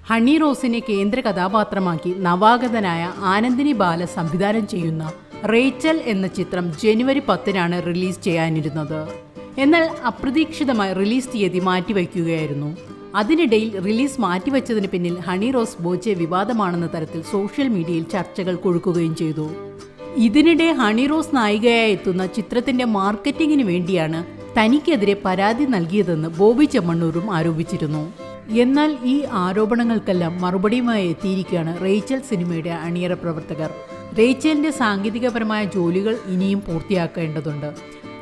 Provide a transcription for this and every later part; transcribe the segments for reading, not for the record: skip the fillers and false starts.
Honey റോസിനെ കേന്ദ്ര കഥാപാത്രമാക്കി നവാഗതനായ ആനന്ദിനി ബാല സംവിധാനം ചെയ്യുന്ന റേച്ചൽ എന്ന ചിത്രം ജനുവരി 10-നാണ് റിലീസ് ചെയ്യാനിരുന്നത്. എന്നാൽ അപ്രതീക്ഷിതമായി റിലീസ് തീയതി മാറ്റിവയ്ക്കുകയായിരുന്നു. അതിനിടയിൽ റിലീസ് മാറ്റിവെച്ചതിന് പിന്നിൽ ഹണി റോസ് ബോച്ചെ വിവാദമാണെന്ന തരത്തിൽ സോഷ്യൽ മീഡിയയിൽ ചർച്ചകൾ കൊഴുക്കുകയും ചെയ്തു. ഇതിനിടെ ഹണി റോസ് നായികയായി എത്തുന്ന ചിത്രത്തിന്റെ മാർക്കറ്റിംഗിന് വേണ്ടിയാണ് തനിക്കെതിരെ പരാതി നൽകിയതെന്ന് ബോബി ചെമ്മണ്ണൂരും ആരോപിച്ചിരുന്നു. എന്നാൽ ഈ ആരോപണങ്ങൾക്കെല്ലാം മറുപടിയുമായി എത്തിയിരിക്കുകയാണ് റേച്ചൽ സിനിമയുടെ അണിയറ പ്രവർത്തകർ. റേച്ചലിന്റെ സാങ്കേതികപരമായ ജോലികൾ ഇനിയും പൂർത്തിയാക്കേണ്ടതുണ്ട്.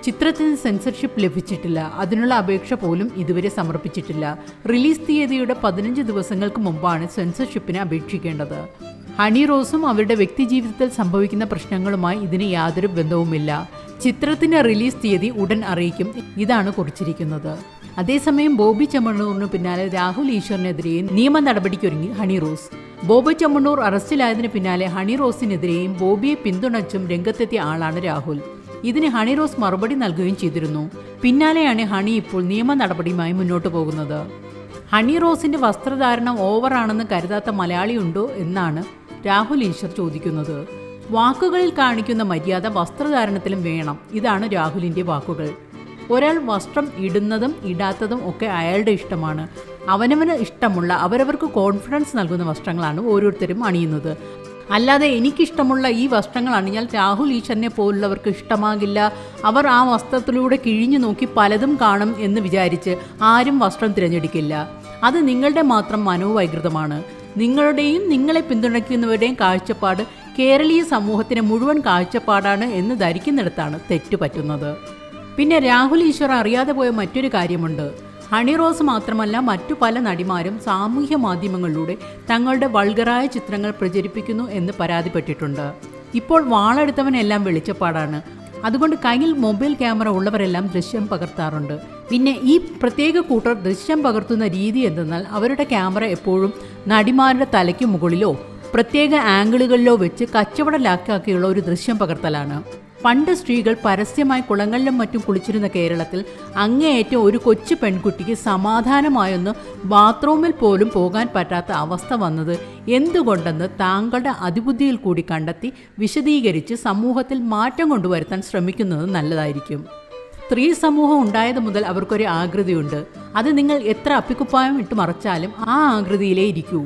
ചിത്രത്തിന് സെൻസർഷിപ്പ് ലഭിച്ചിട്ടില്ല. അതിനുള്ള അപേക്ഷ പോലും ഇതുവരെ സമർപ്പിച്ചിട്ടില്ല. റിലീസ് തീയതിയുടെ 15 ദിവസങ്ങൾക്ക് മുമ്പാണ് സെൻസർഷിപ്പിന് അപേക്ഷിക്കേണ്ടത്. ഹണി റോസും അവരുടെ വ്യക്തിജീവിതത്തിൽ സംഭവിക്കുന്ന പ്രശ്നങ്ങളുമായി ഇതിന് യാതൊരു ബന്ധവുമില്ല. ചിത്രത്തിന്റെ റിലീസ് തീയതി ഉടൻ അറിയിക്കും. ഇതാണ് കുറിച്ചിരിക്കുന്നത്. അതേസമയം ബോബി ചെമ്മണ്ണൂറിന് പിന്നാലെ രാഹുൽ ഈശ്വറിനെതിരെയും നിയമ നടപടിക്കൊരുങ്ങി ഹണി റോസ്. ബോബി ചെമ്മണ്ണൂർ അറസ്റ്റിലായതിനു പിന്നാലെ ഹണി റോസിനെതിരെയും ബോബിയെ പിന്തുണച്ചും രംഗത്തെത്തിയ ആളാണ് രാഹുൽ. ഇതിന് ഹണി റോസ് മറുപടി നൽകുകയും ചെയ്തിരുന്നു. പിന്നാലെയാണ് ഹണി ഇപ്പോൾ നിയമ നടപടിയുമായി മുന്നോട്ട് പോകുന്നത്. ഹണി റോസിന്റെ വസ്ത്രധാരണം ഓവറാണെന്ന് കരുതാത്ത മലയാളിയുണ്ടോ എന്നാണ് രാഹുൽ ഈശ്വർ ചോദിക്കുന്നത്. വാക്കുകളിൽ കാണിക്കുന്ന മര്യാദ വസ്ത്രധാരണത്തിലും വേണം. ഇതാണ് രാഹുലിന്റെ വാക്കുകൾ. ഒരാൾ വസ്ത്രം ഇടുന്നതും ഇടാത്തതും ഒക്കെ അയാളുടെ ഇഷ്ടമാണ്. അവനവന് ഇഷ്ടമുള്ള അവരവർക്ക് കോൺഫിഡൻസ് നൽകുന്ന വസ്ത്രങ്ങളാണ് ഓരോരുത്തരും അണിയുന്നത്. അല്ലാതെ എനിക്കിഷ്ടമുള്ള ഈ വസ്ത്രങ്ങൾ അണിഞ്ഞാൽ രാഹുൽ ഈശ്വറിനെ പോലുള്ളവർക്ക് ഇഷ്ടമാകില്ല, അവർ ആ വസ്ത്രത്തിലൂടെ കിഴിഞ്ഞു നോക്കി പലതും കാണും എന്ന് വിചാരിച്ച് ആരും വസ്ത്രം തിരഞ്ഞെടുക്കില്ല. അത് നിങ്ങളുടെ മാത്രം മനോവൈകൃതമാണ്. നിങ്ങളുടെയും നിങ്ങളെ പിന്തുണയ്ക്കുന്നവരുടെയും കാഴ്ചപ്പാട് കേരളീയ സമൂഹത്തിന് മുഴുവൻ കാഴ്ചപ്പാടാണ് എന്ന് ധരിക്കുന്നിടത്താണ് തെറ്റുപറ്റുന്നത്. പിന്നെ രാഹുൽ ഈശ്വർ അറിയാതെ പോയ മറ്റൊരു കാര്യമുണ്ട്. ഹണി റോസ് മാത്രമല്ല മറ്റു പല നടിമാരും സാമൂഹ്യ മാധ്യമങ്ങളിലൂടെ തങ്ങളുടെ വൾഗറായ ചിത്രങ്ങൾ പ്രചരിപ്പിക്കുന്നു എന്ന് പരാതിപ്പെട്ടിട്ടുണ്ട്. ഇപ്പോൾ വാളെടുത്തവനെല്ലാം വെളിച്ചപ്പാടാണ്. അതുകൊണ്ട് കയ്യിൽ മൊബൈൽ ക്യാമറ ഉള്ളവരെല്ലാം ദൃശ്യം പകർത്താറുണ്ട്. പിന്നെ ഈ പ്രത്യേക കൂട്ടർ ദൃശ്യം പകർത്തുന്ന രീതി എന്തെന്നാൽ അവരുടെ ക്യാമറ എപ്പോഴും നടിമാരുടെ തലയ്ക്ക് മുകളിലോ പ്രത്യേക ആംഗിളുകളിലോ വെച്ച് കച്ചവട ലാക്കാക്കിയുള്ള ഒരു ദൃശ്യം പകർത്തലാണ്. പണ്ട് സ്ത്രീകൾ പരസ്യമായി കുളങ്ങളിലും മറ്റും കുളിച്ചിരുന്ന കേരളത്തിൽ അങ്ങേയറ്റം ഒരു കൊച്ചു പെൺകുട്ടിക്ക് സമാധാനമായൊന്ന് ബാത്റൂമിൽ പോലും പോകാൻ പറ്റാത്ത അവസ്ഥ വന്നത് എന്തുകൊണ്ടെന്ന് താങ്കളുടെ അതിബുദ്ധിയിൽ കൂടി കണ്ടെത്തി വിശദീകരിച്ച് സമൂഹത്തിൽ മാറ്റം കൊണ്ടുവരുത്താൻ ശ്രമിക്കുന്നത് നല്ലതായിരിക്കും. സ്ത്രീ സമൂഹം ഉണ്ടായത് മുതൽ അവർക്കൊരു ആകൃതിയുണ്ട്. അത് നിങ്ങൾ എത്ര അപ്പിക്കുപ്പായം ഇട്ട് മറച്ചാലും ആ ആകൃതിയിലേ ഇരിക്കൂ.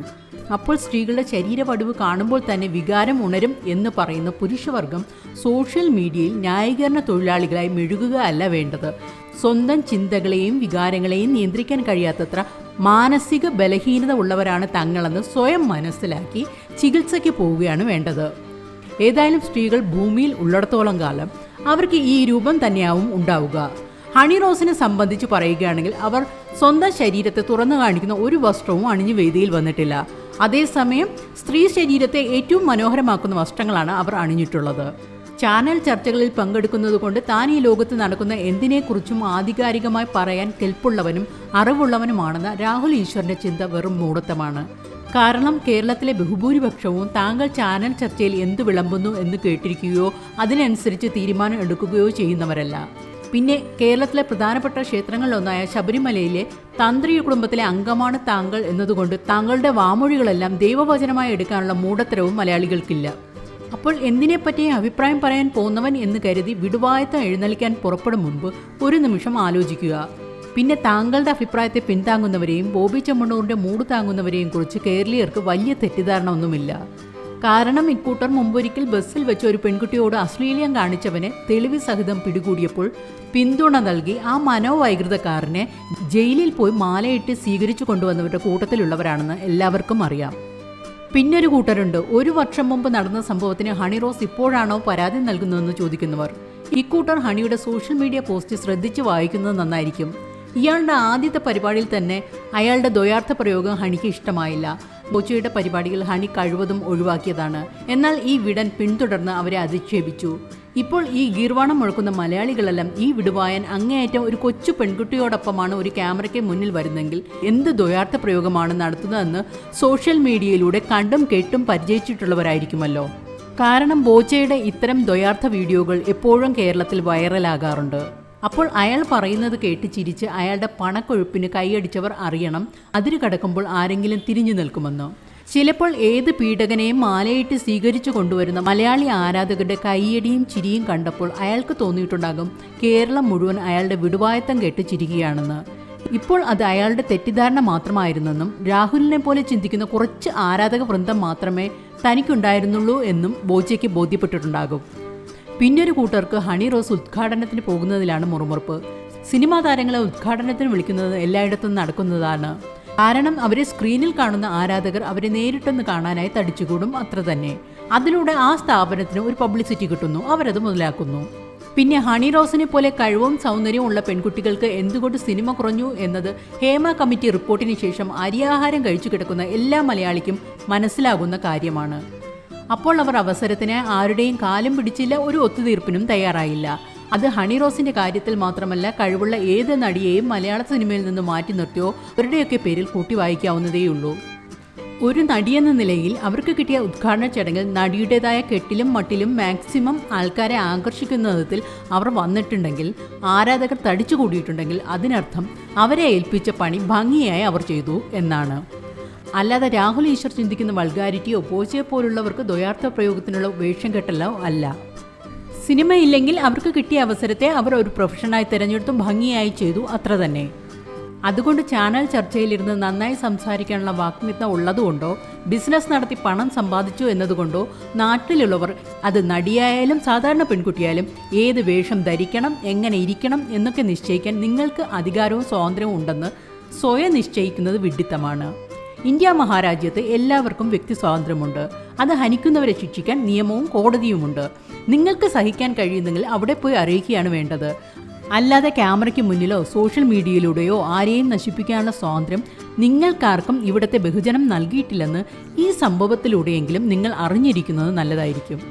അപ്പോൾ സ്ത്രീകളുടെ ശരീരപടിവ് കാണുമ്പോൾ തന്നെ വികാരം ഉണരും എന്ന് പറയുന്ന പുരുഷവർഗം സോഷ്യൽ മീഡിയയിൽ ന്യായീകരണ തൊഴിലാളികളായി മെഴുകുക അല്ല വേണ്ടത്. സ്വന്തം ചിന്തകളെയും വികാരങ്ങളെയും നിയന്ത്രിക്കാൻ കഴിയാത്തത്ര മാനസിക ബലഹീനത ഉള്ളവരാണ് തങ്ങളെന്ന് സ്വയം മനസ്സിലാക്കി ചികിത്സയ്ക്ക് പോവുകയാണ് വേണ്ടത്. ഏതായാലും സ്ത്രീകൾ ഭൂമിയിൽ ഉള്ളിടത്തോളം കാലം അവർക്ക് ഈ രൂപം തന്നെയാവും ഉണ്ടാവുക. ഹണി റോസിനെ സംബന്ധിച്ച് പറയുകയാണെങ്കിൽ അവർ സ്വന്തം ശരീരത്തെ തുറന്നു കാണിക്കുന്ന ഒരു വസ്ത്രവും അണിഞ്ഞു വേദിയിൽ വന്നിട്ടില്ല. അതേസമയം സ്ത്രീ ശരീരത്തെ ഏറ്റവും മനോഹരമാക്കുന്ന വസ്ത്രങ്ങളാണ് അവർ അണിഞ്ഞിട്ടുള്ളത്. ചാനൽ ചർച്ചകളിൽ പങ്കെടുക്കുന്നത് കൊണ്ട് താൻ ഈ ലോകത്ത് നടക്കുന്ന എന്തിനെക്കുറിച്ചും ആധികാരികമായി പറയാൻ കെൽപ്പുള്ളവനും അറിവുള്ളവനുമാണെന്ന രാഹുൽ ഈശ്വറിന്റെ ചിന്ത വെറും മൂഢത്തമാണ്. കാരണം കേരളത്തിലെ ബഹുഭൂരിപക്ഷവും താങ്കൾ ചാനൽ ചർച്ചയിൽ എന്ത് വിളമ്പുന്നു എന്ന് കേട്ടിരിക്കുകയോ അതിനനുസരിച്ച് തീരുമാനം എടുക്കുകയോ ചെയ്യുന്നവരല്ല. പിന്നെ കേരളത്തിലെ പ്രധാനപ്പെട്ട ക്ഷേത്രങ്ങളിലൊന്നായ ശബരിമലയിലെ തന്ത്രി കുടുംബത്തിലെ അംഗമാണ് താങ്കൾ എന്നതുകൊണ്ട് താങ്കളുടെ വാമൊഴികളെല്ലാം ദൈവവചനമായി എടുക്കാനുള്ള മൂഢത്തരവും മലയാളികൾക്കില്ല. അപ്പോൾ എന്തിനെപ്പറ്റിയും അഭിപ്രായം പറയാൻ പോന്നവൻ എന്ന് കരുതി വിടുവായത്തം എഴുന്നള്ളിക്കാൻ പുറപ്പെടും മുൻപ് ഒരു നിമിഷം ആലോചിക്കുക. പിന്നെ താങ്കളുടെ അഭിപ്രായത്തെ പിന്താങ്ങുന്നവരെയും ബോബി ചെമ്മണ്ണൂറിന്റെ മൂട് താങ്ങുന്നവരെയും കുറിച്ച് കേരളീയർക്ക് വലിയ തെറ്റിദ്ധാരണ ഒന്നുമില്ല. കാരണം ഇക്കൂട്ടർ മുമ്പൊരിക്കൽ ബസ്സിൽ വെച്ച് ഒരു പെൺകുട്ടിയോട് അശ്ലീലം കാണിച്ചവനെ തെളിവ് സഹിതം പിടികൂടിയപ്പോൾ പിന്തുണ നൽകി ആ മനോവൈകൃതക്കാരനെ ജയിലിൽ പോയി മാലയിട്ട് സ്വീകരിച്ചു കൊണ്ടുവന്നവരുടെ കൂട്ടത്തിലുള്ളവരാണെന്ന് എല്ലാവർക്കും അറിയാം. പിന്നൊരു കൂട്ടരുണ്ട്, 1 വർഷം മുമ്പ് നടന്ന സംഭവത്തിന് ഹണി റോസ് ഇപ്പോഴാണോ പരാതി നൽകുന്നതെന്ന് ചോദിക്കുന്നവർ. ഇക്കൂട്ടർ ഹണിയുടെ സോഷ്യൽ മീഡിയ പോസ്റ്റ് ശ്രദ്ധിച്ച് വായിക്കുന്നത് നന്നായിരിക്കും. ഇയാളുടെ ആദ്യത്തെ പരിപാടിയിൽ തന്നെ അയാളുടെ ദ്വയാർത്ഥ പ്രയോഗം ഹണിക്ക് ഇഷ്ടമായില്ല. ബോച്ചയുടെ പരിപാടികൾ ഹണി കഴിവതും ഒഴിവാക്കിയതാണ്. എന്നാൽ ഈ വിടൻ പിന്തുടർന്ന് അവരെ അധിക്ഷേപിച്ചു. ഇപ്പോൾ ഈ ഗീർവാണം മുഴക്കുന്ന മലയാളികളെല്ലാം ഈ വിടുവായൻ അങ്ങേയറ്റം ഒരു കൊച്ചു പെൺകുട്ടിയോടൊപ്പമാണ് ഒരു ക്യാമറയ്ക്ക് മുന്നിൽ വരുന്നെങ്കിൽ എന്ത് ദ്വയാർത്ഥ പ്രയോഗമാണ് നടത്തുന്നതെന്ന് സോഷ്യൽ മീഡിയയിലൂടെ കണ്ടും കേട്ടും പരിചയിച്ചിട്ടുള്ളവരായിരിക്കുമല്ലോ. കാരണം ബോച്ചയുടെ ഇത്തരം ദ്വയാർത്ഥ വീഡിയോകൾ എപ്പോഴും കേരളത്തിൽ വൈറലാകാറുണ്ട്. അപ്പോൾ അയാൾ പറയുന്നത് കേട്ട് ചിരിച്ച് അയാളുടെ പണക്കൊഴുപ്പിന് കൈയടിച്ചവർ അറിയണം അതിര് കടക്കുമ്പോൾ ആരെങ്കിലും തിരിഞ്ഞു നിൽക്കുമെന്ന്. ചിലപ്പോൾ ഏത് പീഡകനെയും മാലയിട്ട് സ്വീകരിച്ചു കൊണ്ടുവരുന്ന മലയാളി ആരാധകരുടെ കൈയടിയും ചിരിയും കണ്ടപ്പോൾ അയാൾക്ക് തോന്നിയിട്ടുണ്ടാകും കേരളം മുഴുവൻ അയാളുടെ വിടുവായത്തം കേട്ട് ചിരിക്കുകയാണെന്ന്. ഇപ്പോൾ അത് അയാളുടെ തെറ്റിദ്ധാരണ മാത്രമായിരുന്നെന്നും രാഹുലിനെ പോലെ ചിന്തിക്കുന്ന കുറച്ച് ആരാധക വൃന്ദം മാത്രമേ തനിക്കുണ്ടായിരുന്നുള്ളൂ എന്നും ബോച്ചയ്ക്ക് ബോധ്യപ്പെട്ടിട്ടുണ്ടാകും. പിന്നൊരു കൂട്ടർക്ക് ഹണി റോസ് ഉദ്ഘാടനത്തിന് പോകുന്നതിലാണ് മുറുമുറുപ്പ്. സിനിമാ താരങ്ങളെ ഉദ്ഘാടനത്തിന് വിളിക്കുന്നത് എല്ലായിടത്തും നടക്കുന്നതാണ്. കാരണം അവരെ സ്ക്രീനിൽ കാണുന്ന ആരാധകർ അവരെ നേരിട്ടൊന്ന് കാണാനായി തടിച്ചുകൂടും, അത്ര തന്നെ. അതിലൂടെ ആ സ്ഥാപനത്തിന് ഒരു പബ്ലിസിറ്റി കിട്ടുന്നു, അവരത് മുതലാക്കുന്നു. പിന്നെ ഹണി റോസിനെ പോലെ കഴിവും സൗന്ദര്യവും ഉള്ള പെൺകുട്ടികൾക്ക് എന്തുകൊണ്ട് സിനിമ കുറഞ്ഞു എന്നത് ഹേമ കമ്മിറ്റി റിപ്പോർട്ടിന് ശേഷം അരിയാഹാരം കഴിച്ചു കിടക്കുന്ന എല്ലാ മലയാളിക്കും മനസ്സിലാകുന്ന കാര്യമാണ്. അപ്പോൾ അവർ അവസരത്തിന് ആരുടെയും കാലും പിടിച്ചില്ല, ഒരു ഒത്തുതീർപ്പിനും തയ്യാറായില്ല. അത് ഹണി റോസിന്റെ കാര്യത്തിൽ മാത്രമല്ല, കഴിവുള്ള ഏത് നടിയെയും മലയാള സിനിമയിൽ നിന്ന് മാറ്റി നിർത്തിയോ അവരുടെയൊക്കെ പേരിൽ കൂട്ടി വായിക്കാവുന്നതേയുള്ളൂ. ഒരു നടിയെന്ന നിലയിൽ അവർക്ക് കിട്ടിയ ഉദ്ഘാടന ചടങ്ങിൽ നടിയുടേതായ കെട്ടിലും മട്ടിലും മാക്സിമം ആൾക്കാരെ ആകർഷിക്കുന്ന വിധത്തിൽ അവർ വന്നിട്ടുണ്ടെങ്കിൽ, ആരാധകർ തടിച്ചുകൂടിയിട്ടുണ്ടെങ്കിൽ അതിനർത്ഥം അവരെ ഏൽപ്പിച്ച പണി ഭംഗിയായി അവർ ചെയ്തു എന്നാണ്. അല്ലാതെ രാഹുൽ ഈശ്വർ ചിന്തിക്കുന്ന വൾഗാരിറ്റിയോ ബോച്ചയെ പോലുള്ളവർക്ക് ദ്വയാർത്ഥ പ്രയോഗത്തിനുള്ള വേഷം കെട്ടലോ അല്ല. സിനിമയില്ലെങ്കിൽ അവർക്ക് കിട്ടിയ അവസരത്തെ അവർ ഒരു പ്രൊഫഷനായി തിരഞ്ഞെടുത്തു ഭംഗിയായി ചെയ്തു, അത്ര തന്നെ. അതുകൊണ്ട് ചാനൽ ചർച്ചയിലിരുന്ന് നന്നായി സംസാരിക്കാനുള്ള വാഗ്മിത്വം ഉള്ളതുകൊണ്ടോ ബിസിനസ് നടത്തി പണം സമ്പാദിച്ചു എന്നതുകൊണ്ടോ നാട്ടിലുള്ളവർ, അത് നടിയായാലും സാധാരണ പെൺകുട്ടിയായാലും, ഏത് വേഷം ധരിക്കണം, എങ്ങനെ ഇരിക്കണം എന്നൊക്കെ നിശ്ചയിക്കാൻ നിങ്ങൾക്ക് അധികാരവും സ്വാതന്ത്ര്യവും ഉണ്ടെന്ന് സ്വയം നിശ്ചയിക്കുന്നത് വിഡ്ഢിത്തമാണ്. ഇന്ത്യ മഹാരാജ്യത്ത് എല്ലാവർക്കും വ്യക്തി സ്വാതന്ത്ര്യമുണ്ട്. അത് ഹനിക്കുന്നവരെ ശിക്ഷിക്കാൻ നിയമവും കോടതിയുമുണ്ട്. നിങ്ങൾക്ക് സഹിക്കാൻ കഴിയുന്നെങ്കിൽ അവിടെ പോയി അറിയിക്കുകയാണ് വേണ്ടത്. അല്ലാതെ ക്യാമറയ്ക്ക് മുന്നിലോ സോഷ്യൽ മീഡിയയിലൂടെയോ ആരെയും നശിപ്പിക്കാനുള്ള സ്വാതന്ത്ര്യം നിങ്ങൾക്കാർക്കും ഇവിടുത്തെ ബഹുജനം നൽകിയിട്ടില്ലെന്ന് ഈ സംഭവത്തിലൂടെയെങ്കിലും നിങ്ങൾ അറിഞ്ഞിരിക്കുന്നത് നല്ലതായിരിക്കും.